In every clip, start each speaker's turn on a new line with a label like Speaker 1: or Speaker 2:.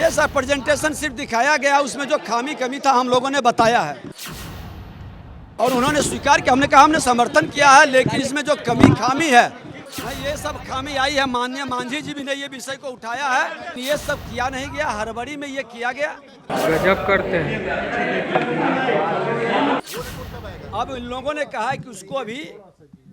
Speaker 1: ये सब प्रेजेंटेशन सिर्फ दिखाया गया, उसमें जो कमी था हम लोगों ने बताया है और उन्होंने स्वीकार किया। हमने कहा हमने समर्थन किया है, लेकिन इसमें जो खामी है, ये सब खामी आई है। माननीय मांझी जी भी ने ये विषय को उठाया है, ये सब किया नहीं गया, हड़बड़ी में ये किया गया।
Speaker 2: गजब करते हैं।
Speaker 1: अब इन लोगों ने कहा है कि उसको अभी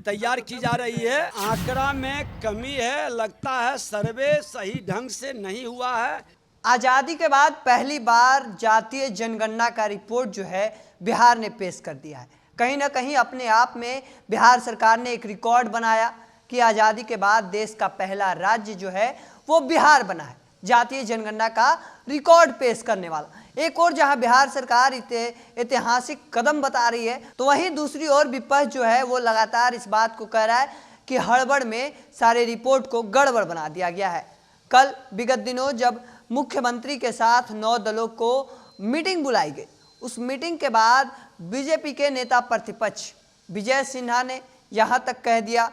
Speaker 1: तैयार की जा रही है। आंकड़ा में कमी है, लगता है सर्वे सही ढंग से नहीं हुआ है।
Speaker 3: आज़ादी के बाद पहली बार जातीय जनगणना का रिपोर्ट जो है बिहार ने पेश कर दिया है। कहीं ना कहीं अपने आप में बिहार सरकार ने एक रिकॉर्ड बनाया कि आज़ादी के बाद देश का पहला राज्य जो है वो बिहार बना है, जातीय जनगणना का रिकॉर्ड पेश करने वाला। एक और जहां बिहार सरकार ऐतिहासिक कदम बता रही है, तो वहीं दूसरी ओर विपक्ष जो है वो लगातार इस बात को कह रहा है कि हड़बड़ में सारे रिपोर्ट को गड़बड़ बना दिया गया है। कल विगत दिनों जब मुख्यमंत्री के साथ 9 दलों को मीटिंग बुलाई गई, उस मीटिंग के बाद बीजेपी के नेता प्रतिपक्ष विजय सिन्हा ने यहाँ तक कह दिया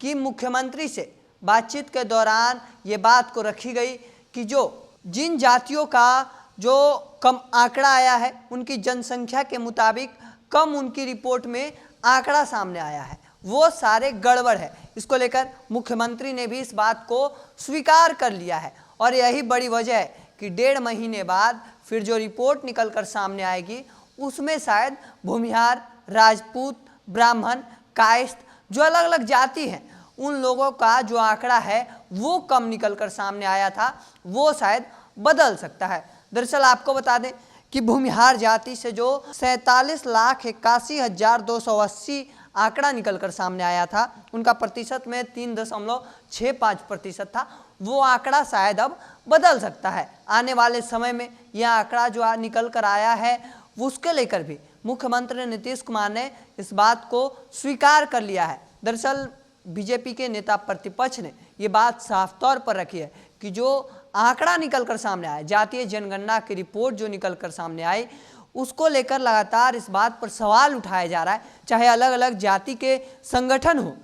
Speaker 3: कि मुख्यमंत्री से बातचीत के दौरान ये बात को रखी गई कि जिन जातियों का जो कम आंकड़ा आया है, उनकी जनसंख्या के मुताबिक कम उनकी रिपोर्ट में आंकड़ा सामने आया है, वो सारे गड़बड़ है। इसको लेकर मुख्यमंत्री ने भी इस बात को स्वीकार कर लिया है और यही बड़ी वजह है कि 1.5 महीने बाद फिर जो रिपोर्ट निकल कर सामने आएगी उसमें शायद भूमिहार, राजपूत, ब्राह्मण, कायस्थ जो अलग अलग जाति हैं उन लोगों का जो आंकड़ा है वो कम निकल कर सामने आया था, वो शायद बदल सकता है। दरअसल आपको बता दें कि भूमिहार जाति से जो 47,81,280 आंकड़ा निकल कर सामने आया था, उनका प्रतिशत में 3.65% था, वो आंकड़ा शायद अब बदल सकता है। आने वाले समय में यह आंकड़ा जो निकल कर आया है उसके लेकर भी मुख्यमंत्री नीतीश कुमार ने इस बात को स्वीकार कर लिया है। दरअसल बीजेपी के नेता प्रतिपक्ष ने ये बात साफ तौर पर रखी है कि जो आंकड़ा निकल कर सामने आया, जातीय जनगणना की रिपोर्ट जो निकल कर सामने आई, उसको लेकर लगातार इस बात पर सवाल उठाया जा रहा है। चाहे अलग अलग जाति के संगठन हो,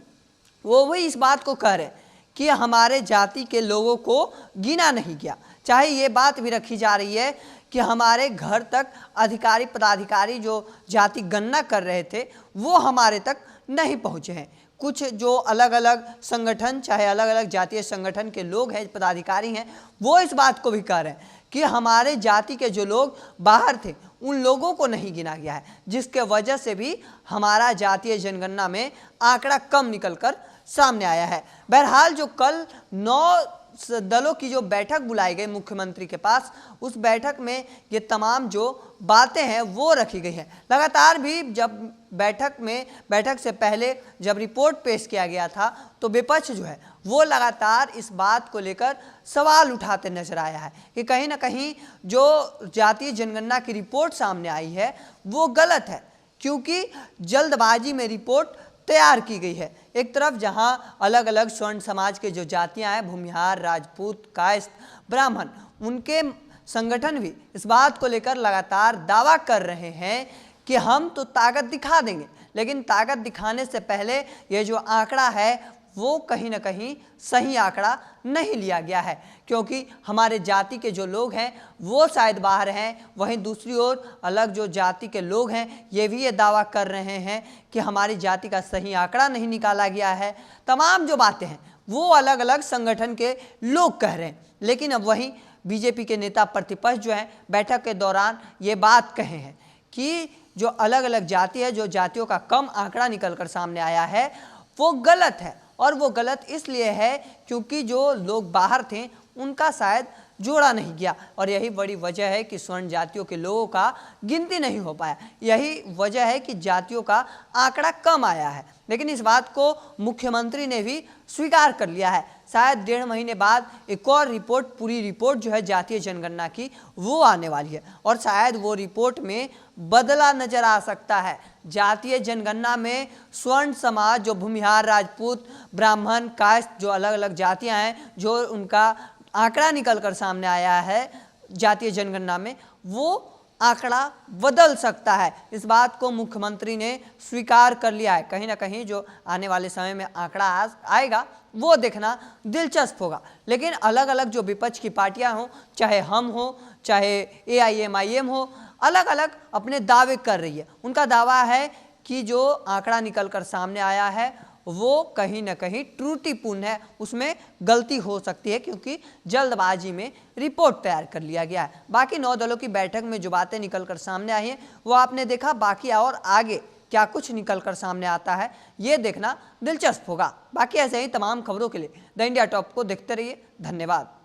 Speaker 3: वो भी इस बात को कह रहे हैं कि हमारे जाति के लोगों को गिना नहीं गया। चाहे ये बात भी रखी जा रही है कि हमारे घर तक अधिकारी पदाधिकारी जो जाति गणना कर रहे थे वो हमारे तक नहीं पहुँचे हैं। कुछ जो अलग अलग संगठन, चाहे अलग अलग जातीय संगठन के लोग हैं, पदाधिकारी हैं, वो इस बात को भी कह रहे हैं कि हमारे जाति के जो लोग बाहर थे उन लोगों को नहीं गिना गया है, जिसके वजह से भी हमारा जातीय जनगणना में आंकड़ा कम निकलकर सामने आया है। बहरहाल जो कल 9 दलों की जो बैठक बुलाई गई मुख्यमंत्री के पास, उस बैठक में ये तमाम जो बातें हैं वो रखी गई हैं। लगातार भी जब बैठक से पहले जब रिपोर्ट पेश किया गया था तो विपक्ष जो है वो लगातार इस बात को लेकर सवाल उठाते नजर आया है कि कहीं ना कहीं जो जातीय जनगणना की रिपोर्ट सामने आई है वो गलत है, क्योंकि जल्दबाजी में रिपोर्ट तैयार की गई है। एक तरफ जहां अलग अलग स्वर्ण समाज के जो जातियां हैं, भूमिहार, राजपूत, कायस्थ, ब्राह्मण, उनके संगठन भी इस बात को लेकर लगातार दावा कर रहे हैं कि हम तो ताकत दिखा देंगे, लेकिन ताकत दिखाने से पहले ये जो आंकड़ा है वो कहीं ना कहीं सही आंकड़ा नहीं लिया गया है, क्योंकि हमारे जाति के जो लोग हैं वो शायद बाहर हैं, वहीं दूसरी ओर अलग जो जाति के लोग हैं ये भी ये दावा कर रहे हैं कि हमारी जाति का सही आंकड़ा नहीं निकाला गया है। तमाम जो बातें हैं वो अलग अलग संगठन के लोग कह रहे हैं, लेकिन अब वहीं बीजेपी के नेता प्रतिपक्ष जो हैं बैठक के दौरान ये बात कहे हैं कि जो अलग अलग जाति है, जो जातियों का कम आंकड़ा निकल कर सामने आया है वो गलत है, और वो गलत इसलिए है क्योंकि जो लोग बाहर थे उनका शायद जोड़ा नहीं गया, और यही बड़ी वजह है कि स्वर्ण जातियों के लोगों का गिनती नहीं हो पाया। यही वजह है कि जातियों का आंकड़ा कम आया है। लेकिन इस बात को मुख्यमंत्री ने भी स्वीकार कर लिया है। शायद 1.5 महीने बाद एक और रिपोर्ट, पूरी रिपोर्ट जो है जातीय जनगणना की वो आने वाली है, और शायद वो रिपोर्ट में बदला नजर आ सकता है। जातीय जनगणना में स्वर्ण समाज, जो भूमिहार, राजपूत, ब्राह्मण, कायस्थ, जो अलग अलग जातियां हैं, जो उनका आंकड़ा निकल कर सामने आया है जातीय जनगणना में, वो आंकड़ा बदल सकता है। इस बात को मुख्यमंत्री ने स्वीकार कर लिया है। कहीं ना कहीं जो आने वाले समय में आंकड़ा आएगा वो देखना दिलचस्प होगा। लेकिन अलग अलग जो विपक्ष की पार्टियां हों, चाहे हम हो, चाहे AIM हो, अलग अलग अपने दावे कर रही है। उनका दावा है कि जो आंकड़ा निकल कर सामने आया है वो कहीं ना कहीं त्रुटिपूर्ण है, उसमें गलती हो सकती है क्योंकि जल्दबाजी में रिपोर्ट तैयार कर लिया गया है। बाकी 9 दलों की बैठक में जो बातें निकल कर सामने आई हैं वो आपने देखा। बाकी और आगे क्या कुछ निकल कर सामने आता है ये देखना दिलचस्प होगा। बाकी ऐसे ही तमाम खबरों के लिए द इंडिया टॉप को देखते रहिए। धन्यवाद।